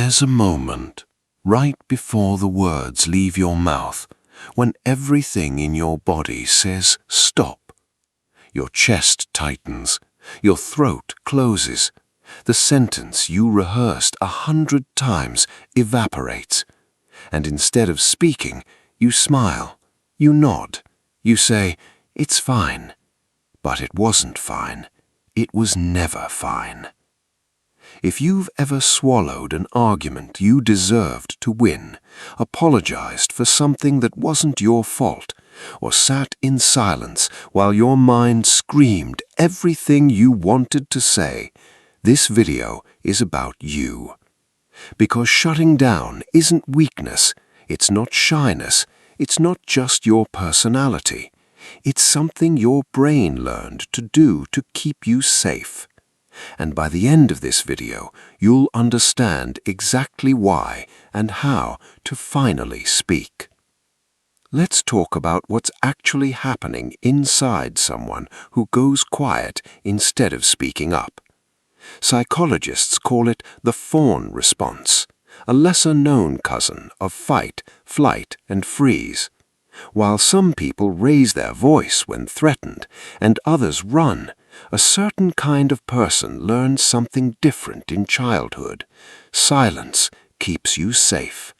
There's a moment, right before the words leave your mouth, when everything in your body says stop. Your chest tightens, your throat closes, the sentence you rehearsed 100 times evaporates, and instead of speaking, you smile, you nod, you say, "It's fine." But it wasn't fine. It was never fine. If you've ever swallowed an argument you deserved to win, apologized for something that wasn't your fault, or sat in silence while your mind screamed everything you wanted to say, this video is about you. Because shutting down isn't weakness, it's not shyness, it's not just your personality. It's something your brain learned to do to keep you safe. And by the end of this video, you'll understand exactly why and how to finally speak. Let's talk about what's actually happening inside someone who goes quiet instead of speaking up. Psychologists call it the fawn response, a lesser-known cousin of fight, flight, and freeze. While some people raise their voice when threatened and others run, a certain kind of person learns something different in childhood. Silence keeps you safe.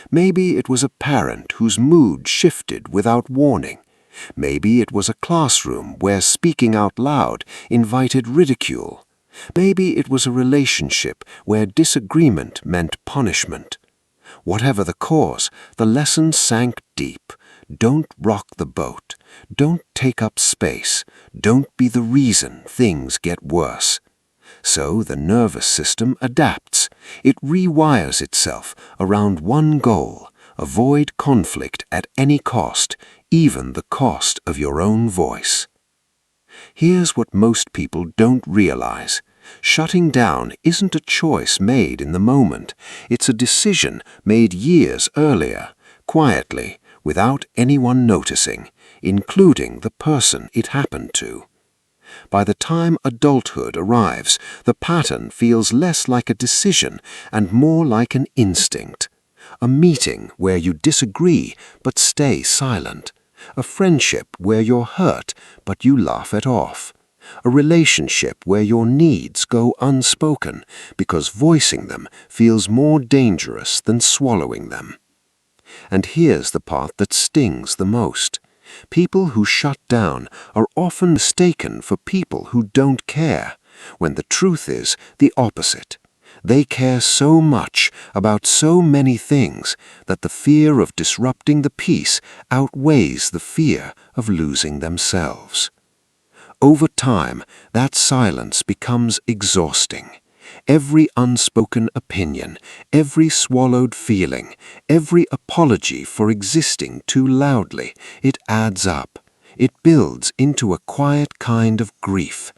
Maybe it was a parent whose mood shifted without warning. Maybe it was a classroom where speaking out loud invited ridicule. Maybe it was a relationship where disagreement meant punishment. Whatever the cause, the lesson sank deep. Don't rock the boat. Don't take up space. Don't be the reason things get worse. So the nervous system adapts. It rewires itself around one goal: avoid conflict at any cost, even the cost of your own voice. Here's what most people don't realize. Shutting down isn't a choice made in the moment. It's a decision made years earlier, quietly, without anyone noticing, including the person it happened to. By the time adulthood arrives, the pattern feels less like a decision and more like an instinct. A meeting where you disagree but stay silent. A friendship where you're hurt but you laugh it off. A relationship where your needs go unspoken because voicing them feels more dangerous than swallowing them. And here's the part that stings the most. People who shut down are often mistaken for people who don't care, when the truth is the opposite. They care so much about so many things that the fear of disrupting the peace outweighs the fear of losing themselves. Over time, that silence becomes exhausting. Every unspoken opinion, every swallowed feeling, every apology for existing too loudly, it adds up. It builds into a quiet kind of grief.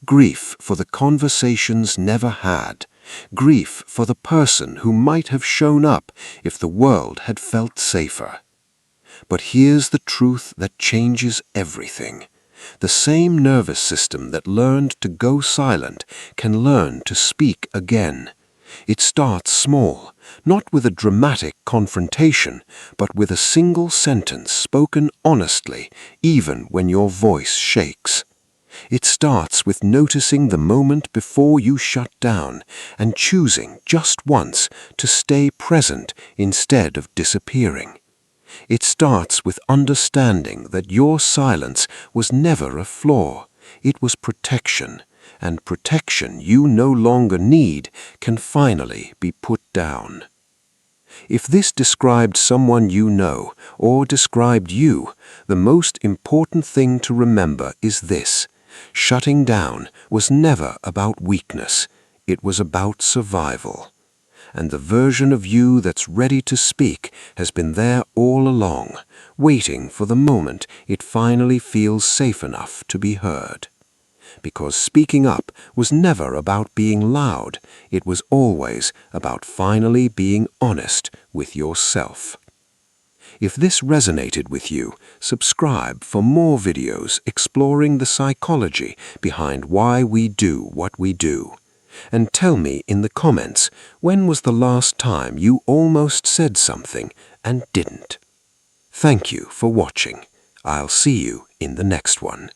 Grief for the conversations never had. Grief for the person who might have shown up if the world had felt safer. But here's the truth that changes everything. The same nervous system that learned to go silent can learn to speak again. It starts small, not with a dramatic confrontation, but with a single sentence spoken honestly, even when your voice shakes. It starts with noticing the moment before you shut down and choosing just once to stay present instead of disappearing. It starts with understanding that your silence was never a flaw. It was protection, and protection you no longer need can finally be put down. If this described someone you know, or described you, the most important thing to remember is this: shutting down was never about weakness. It was about survival. And the version of you that's ready to speak has been there all along, waiting for the moment it finally feels safe enough to be heard. Because speaking up was never about being loud, it was always about finally being honest with yourself. If this resonated with you, subscribe for more videos exploring the psychology behind why we do what we do. and tell me in the comments when was the last time you almost said something and didn't. Thank you for watching. I'll see you in the next one.